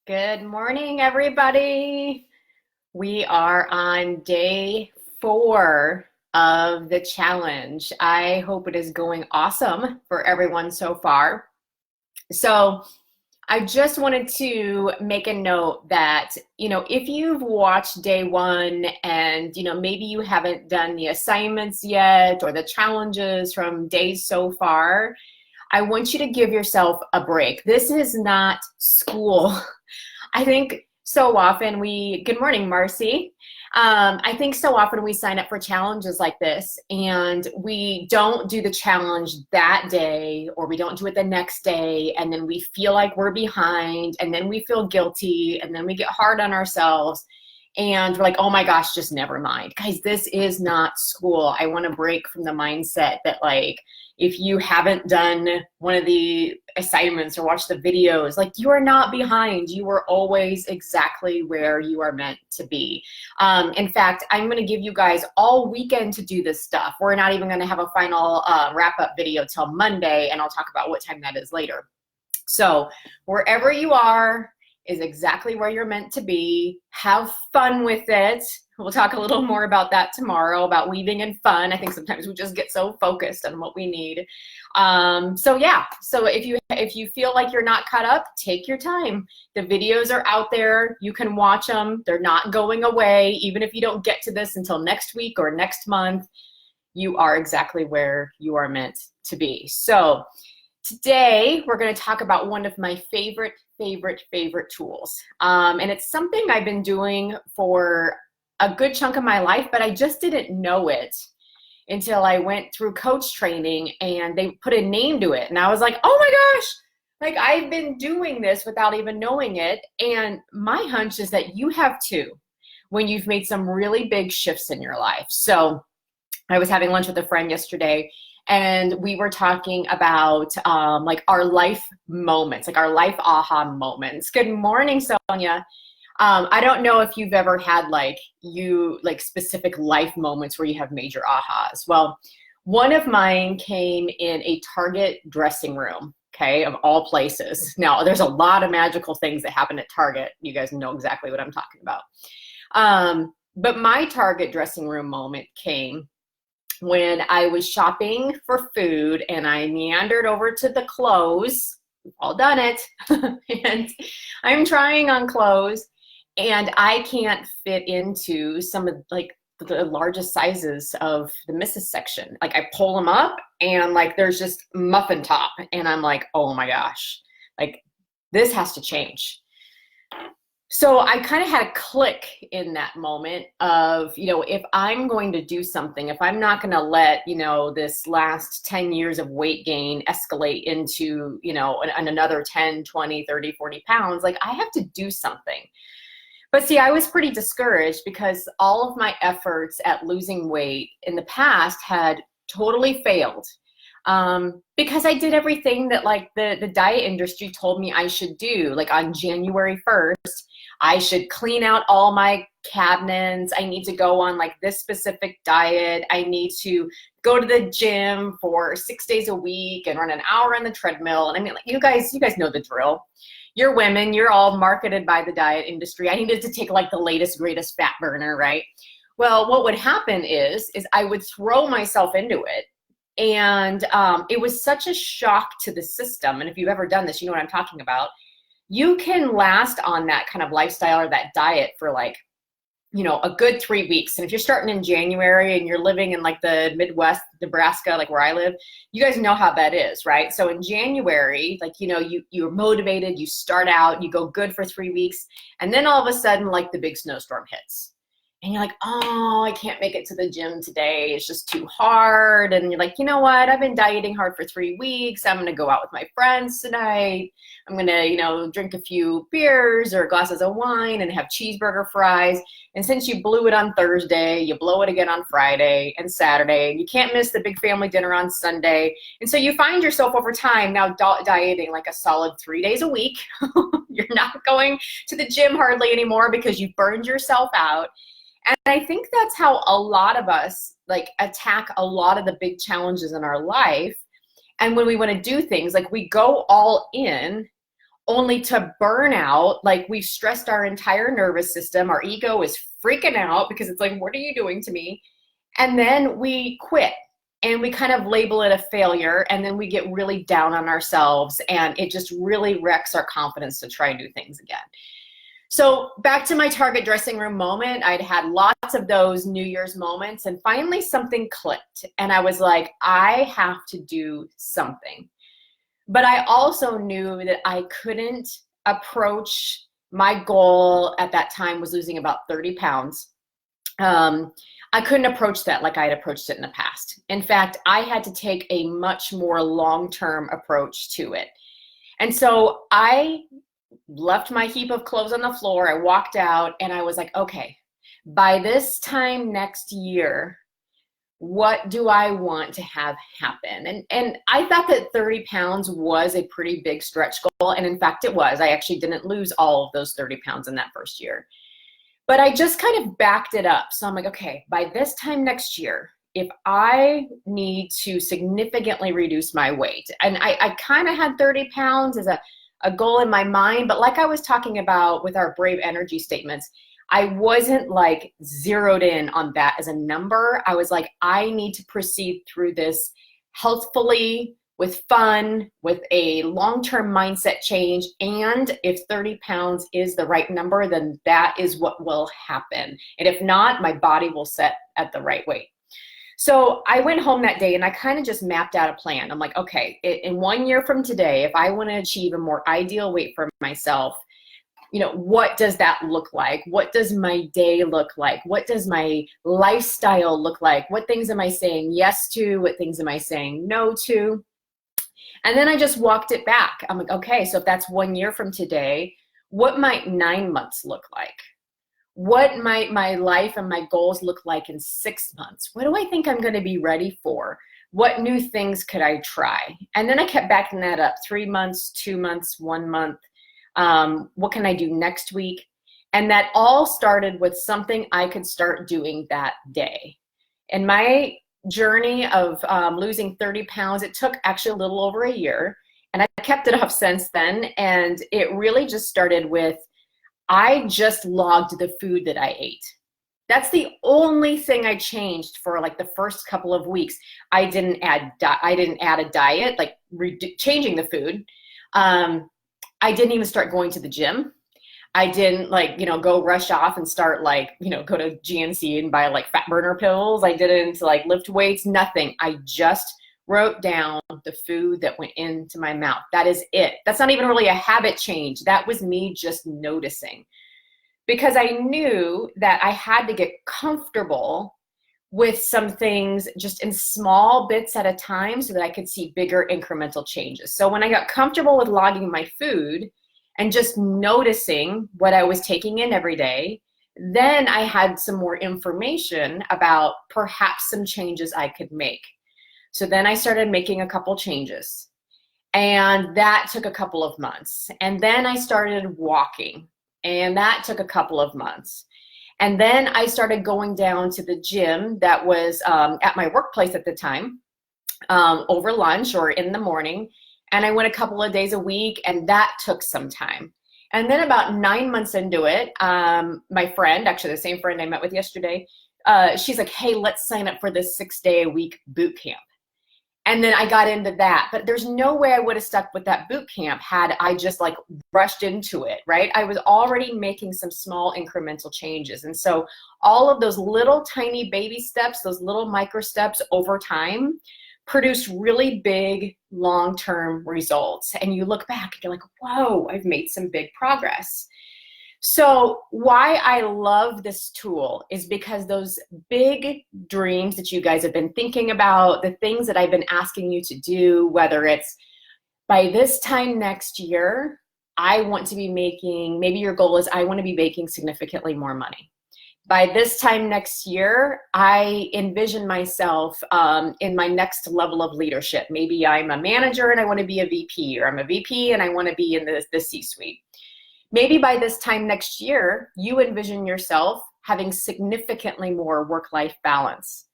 Good morning, everybody. We are on day 4 of the challenge. I hope it is going awesome for everyone so far. So, I just wanted to make a note that, if you've watched day 1 and, maybe you haven't done the assignments yet or the challenges from days so far, I want you to give yourself a break. This is not school. I think so often good morning, Marcy. I think so often we sign up for challenges like this and we don't do the challenge that day or we don't do it the next day. And then we feel like we're behind and then we feel guilty and then we get hard on ourselves. And we're like, oh my gosh, just never mind. Guys, this is not school. I want to break from the mindset that if you haven't done one of the assignments or watched the videos, you are not behind. You are always exactly where you are meant to be. In fact, I'm going to give you guys all weekend to do this stuff. We're not even going to have a final wrap-up video till Monday, and I'll talk about what time that is later. So wherever you are is exactly where you're meant to be. Have fun with it. We'll talk a little more about that tomorrow, about weaving in fun. I think sometimes we just get so focused on what we need. So if you feel like you're not caught up, take your time. The videos are out there. You can watch them. They're not going away. Even if you don't get to this until next week or next month, you are exactly where you are meant to be. So today, we're going to talk about one of my favorite tools. And it's something I've been doing for a good chunk of my life, but I just didn't know it until I went through coach training and they put a name to it. And I was like, oh my gosh, I've been doing this without even knowing it. And my hunch is that you have too, when you've made some really big shifts in your life. So I was having lunch with a friend yesterday, and we were talking about our life moments, our life aha moments. Good morning, Sonia. I don't know if you've ever had specific life moments where you have major ahas. Well, one of mine came in a Target dressing room, okay, of all places. Now, there's a lot of magical things that happen at Target. You guys know exactly what I'm talking about. But my Target dressing room moment came when I was shopping for food and I meandered over to the clothes. We've all done it. And I'm trying on clothes and I can't fit into some of the largest sizes of the misses section. I pull them up and there's just muffin top and I'm like, oh my gosh, this has to change. So I kind of had a click in that moment of, if I'm going to do something, if I'm not going to let, this last 10 years of weight gain escalate into, another 10, 20, 30, 40 pounds, I have to do something. But see, I was pretty discouraged because all of my efforts at losing weight in the past had totally failed. Because I did everything that the diet industry told me I should do. On January 1st, I should clean out all my cabinets. I need to go on this specific diet. I need to go to the gym for 6 days a week and run an hour on the treadmill. And I mean, you guys know the drill. You're women, you're all marketed by the diet industry. I needed to take the latest, greatest fat burner, right? Well, what would happen is I would throw myself into it. And it was such a shock to the system. And if you've ever done this, you know what I'm talking about. You can last on that kind of lifestyle or that diet for a good 3 weeks. And if you're starting in January and you're living in the Midwest, Nebraska, where I live, you guys know how that is, right? So in January, you're motivated, you start out, you go good for 3 weeks. And then all of a sudden, the big snowstorm hits. And you're like, oh, I can't make it to the gym today. It's just too hard. And you're like, you know what? I've been dieting hard for 3 weeks. I'm going to go out with my friends tonight. I'm going to, drink a few beers or glasses of wine and have cheeseburger fries. And since you blew it on Thursday, you blow it again on Friday and Saturday. You can't miss the big family dinner on Sunday. And so you find yourself over time now dieting a solid 3 days a week. You're not going to the gym hardly anymore because you've burned yourself out. And I think that's how a lot of us attack a lot of the big challenges in our life. And when we want to do things, we go all in only to burn out. Like, we've stressed our entire nervous system. Our ego is freaking out because it's like, what are you doing to me? And then we quit and we kind of label it a failure. And then we get really down on ourselves, and it just really wrecks our confidence to try and do things again. So back to my Target dressing room moment, I'd had lots of those New Year's moments, and finally something clicked. And I was like, I have to do something. But I also knew that I couldn't approach, my goal at that time was losing about 30 pounds. I couldn't approach that like I had approached it in the past. In fact, I had to take a much more long-term approach to it. And so I left my heap of clothes on the floor. I walked out and I was like, okay, by this time next year, what do I want to have happen? And I thought that 30 pounds was a pretty big stretch goal. And in fact, it was. I actually didn't lose all of those 30 pounds in that first year. But I just kind of backed it up. So I'm like, okay, by this time next year, if I need to significantly reduce my weight, and I kind of had 30 pounds as a goal in my mind, but like I was talking about with our Brave Energy statements, I wasn't like zeroed in on that as a number. I was like, I need to proceed through this healthfully, with fun, with a long-term mindset change. And if 30 pounds is the right number, then that is what will happen. And if not, my body will set at the right weight. So I went home that day and I kind of just mapped out a plan. I'm like, okay, in 1 year from today, if I want to achieve a more ideal weight for myself, you know, what does that look like? What does my day look like? What does my lifestyle look like? What things am I saying yes to? What things am I saying no to? And then I just walked it back. I'm like, okay, so if that's 1 year from today, what might 9 months look like? What might my life and my goals look like in 6 months? What do I think I'm going to be ready for? What new things could I try? And then I kept backing that up. 3 months, 2 months, 1 month. What can I do next week? And that all started with something I could start doing that day. And my journey of losing 30 pounds, it took actually a little over a year. And I kept it off since then. And it really just started with, I just logged the food that I ate. That's the only thing I changed for like the first couple of weeks. I didn't add a diet, like changing the food. I didn't even start going to the gym. I didn't like, go rush off and start like, go to GNC and buy like fat burner pills. I didn't like lift weights, nothing. I just wrote down the food that went into my mouth. That is it. That's not even really a habit change. That was me just noticing, because I knew that I had to get comfortable with some things just in small bits at a time so that I could see bigger incremental changes. So when I got comfortable with logging my food and just noticing what I was taking in every day, then I had some more information about perhaps some changes I could make. So then I started making a couple changes, and that took a couple of months. And then I started walking, and that took a couple of months. And then I started going down to the gym that was at my workplace at the time, over lunch or in the morning. And I went a couple of days a week, and that took some time. And then about 9 months into it, my friend, actually the same friend I met with yesterday, she's like, hey, let's sign up for this 6-day-a-week boot camp. And then I got into that, but there's no way I would have stuck with that boot camp had I just like rushed into it, right? I was already making some small incremental changes. And so all of those little tiny baby steps, those little micro steps over time produced really big long-term results. And you look back and you're like, whoa, I've made some big progress. So why I love this tool is because those big dreams that you guys have been thinking about, the things that I've been asking you to do, whether it's by this time next year, I want to be making, maybe your goal is I want to be making significantly more money. By this time next year, I envision myself in my next level of leadership. Maybe I'm a manager and I want to be a VP, or I'm a VP and I want to be in the C-suite. Maybe by this time next year, you envision yourself having significantly more work-life balance.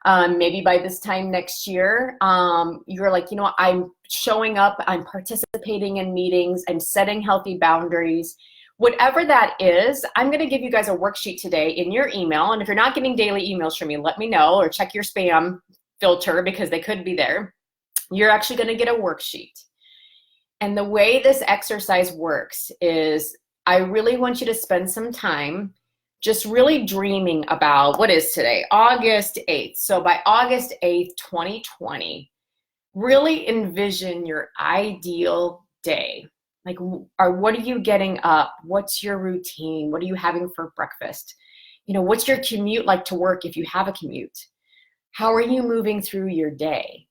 Maybe by this time next year, you're like, you know what, I'm showing up, I'm participating in meetings, I'm setting healthy boundaries. Whatever that is, I'm going to give you guys a worksheet today in your email. And if you're not getting daily emails from me, let me know, or check your spam filter because they could be there. You're actually going to get a worksheet. And the way this exercise works is I really want you to spend some time just really dreaming about, what is today? August 8th. So by August 8th, 2020, really envision your ideal day. Like, what are you getting up? What's your routine? What are you having for breakfast? You know, what's your commute like to work if you have a commute? How are you moving through your day?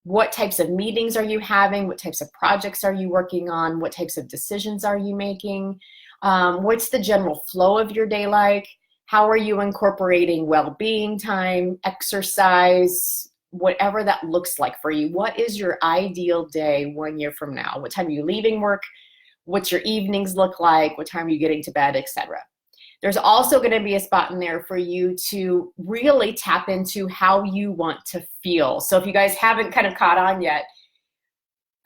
What types of meetings are you having? What types of projects are you working on? What types of decisions are you making? What's the general flow of your day like? How are you incorporating well-being time, exercise, whatever that looks like for you? What is your ideal day 1 year from now? What time are you leaving work? What's your evenings look like? What time are you getting to bed, etc.? There's also going to be a spot in there for you to really tap into how you want to feel. So if you guys haven't kind of caught on yet,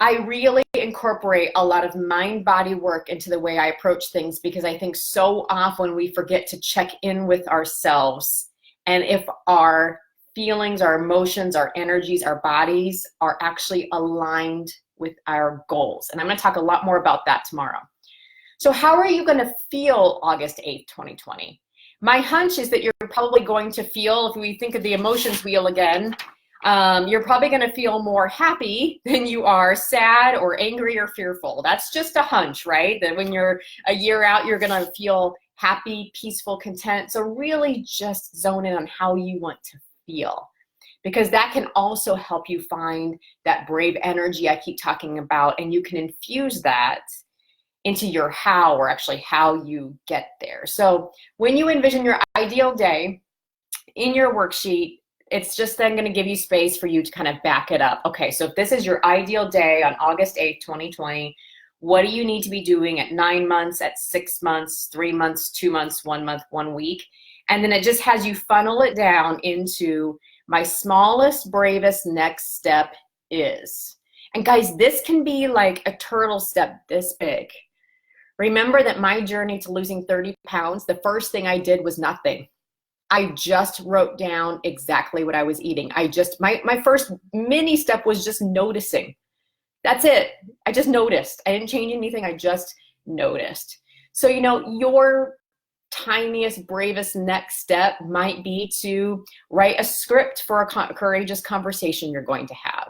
I really incorporate a lot of mind-body work into the way I approach things, because I think so often we forget to check in with ourselves, and if our feelings, our emotions, our energies, our bodies are actually aligned with our goals. And I'm going to talk a lot more about that tomorrow. So how are you going to feel August 8th, 2020? My hunch is that you're probably going to feel, if we think of the emotions wheel again, you're probably going to feel more happy than you are sad or angry or fearful. That's just a hunch, right? That when you're a year out, you're going to feel happy, peaceful, content. So really just zone in on how you want to feel, because that can also help you find that brave energy I keep talking about, and you can infuse that into your how, or actually how you get there. So when you envision your ideal day in your worksheet, it's just then going to give you space for you to kind of back it up. Okay, so if this is your ideal day on August 8th, 2020, what do you need to be doing at 9 months, at 6 months, 3 months, 2 months, 1 month, 1 week? And then it just has you funnel it down into my smallest, bravest next step is. And guys, this can be like a turtle step this big. Remember that my journey to losing 30 pounds, the first thing I did was nothing. I just wrote down exactly what I was eating. My first mini step was just noticing. That's it. I just noticed. I didn't change anything. I just noticed. So, you know, your tiniest, bravest next step might be to write a script for a courageous conversation you're going to have.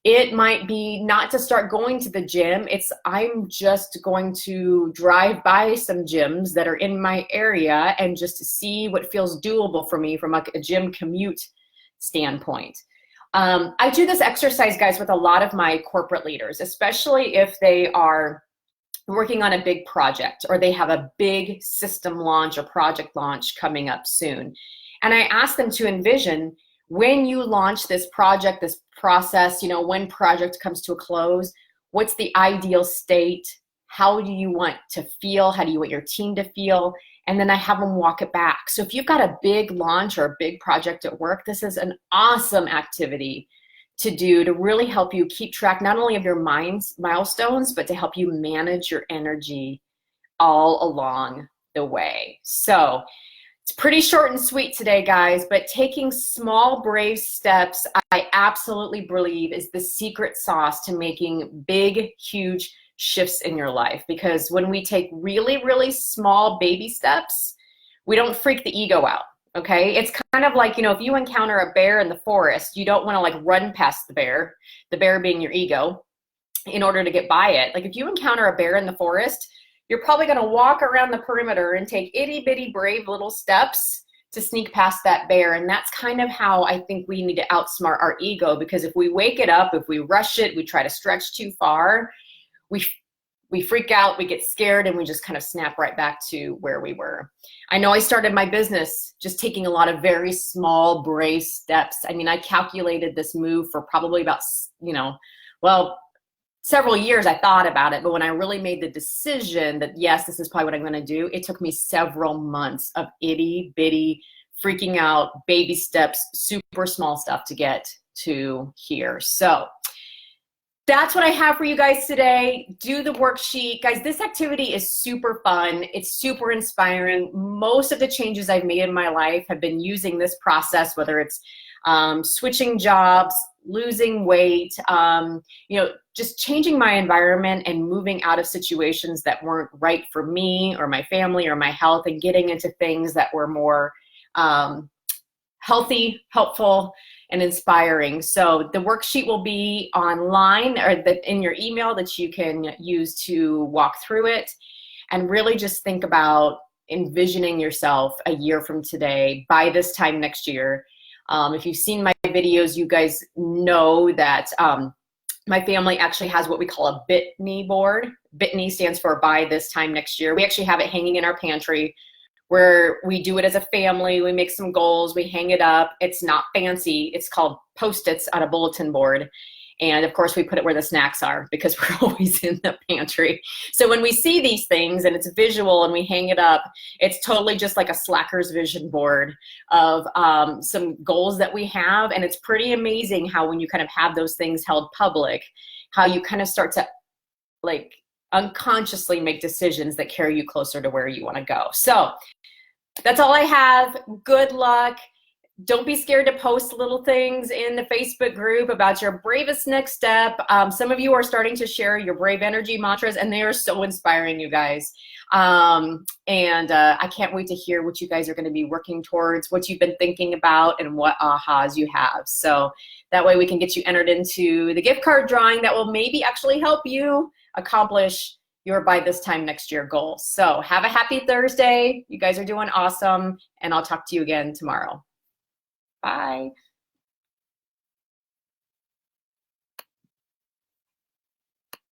It might be not to start going to the gym. I'm just going to drive by some gyms that are in my area and just to see what feels doable for me from a gym commute standpoint. I do this exercise, guys, with a lot of my corporate leaders, especially if they are working on a big project or they have a big system launch or project launch coming up soon. And I ask them to envision, when you launch this project, this process, you know, when project comes to a close, what's the ideal state? How do you want to feel? How do you want your team to feel? And then I have them walk it back. So if you've got a big launch or a big project at work, this is an awesome activity to do to really help you keep track not only of your mind's milestones, but to help you manage your energy all along the way. So it's pretty short and sweet today, guys, but taking small, brave steps, I absolutely believe, is the secret sauce to making big, huge shifts in your life. Because when we take really, really small baby steps, we don't freak the ego out, okay? It's kind of like, you know, if you encounter a bear in the forest, you don't want to like run past the bear being your ego, in order to get by it. Like if you encounter a bear in the forest, you're probably going to walk around the perimeter and take itty bitty brave little steps to sneak past that bear. And that's kind of how I think we need to outsmart our ego, because if we wake it up, if we rush it, we try to stretch too far, we freak out, we get scared, and we just kind of snap right back to where we were. I know I started my business just taking a lot of very small, brave steps. I mean, I calculated this move for probably about, several years. I thought about it, but when I really made the decision that, yes, this is probably what I'm going to do, it took me several months of itty bitty freaking out, baby steps, super small stuff to get to here. So that's what I have for you guys today. Do the worksheet. Guys, this activity is super fun. It's super inspiring. Most of the changes I've made in my life have been using this process, whether it's switching jobs, losing weight, just changing my environment and moving out of situations that weren't right for me or my family or my health, and getting into things that were more healthy, helpful, and inspiring. So the worksheet will be online or in your email that you can use to walk through it, and really just think about envisioning yourself a year from today by this time next year. If you've seen my videos, you guys know that my family actually has what we call a Bitney board. Bitney stands for by this time next year. We actually have it hanging in our pantry, where we do it as a family. We make some goals, we hang it up. It's not fancy. It's called Post-its on a bulletin board. And of course we put it where the snacks are, because we're always in the pantry. So when we see these things and it's visual and we hang it up, it's totally just like a slacker's vision board of some goals that we have. And it's pretty amazing how when you kind of have those things held public, how you kind of start to like unconsciously make decisions that carry you closer to where you want to go. So that's all I have. Good luck. Don't be scared to post little things in the Facebook group about your bravest next step. Some of you are starting to share your brave energy mantras, and they are so inspiring, you guys. I can't wait to hear what you guys are going to be working towards, what you've been thinking about, and what ahas you have. So that way we can get you entered into the gift card drawing that will maybe actually help you accomplish your by this time next year goals. So have a happy Thursday. You guys are doing awesome, and I'll talk to you again tomorrow. Bye.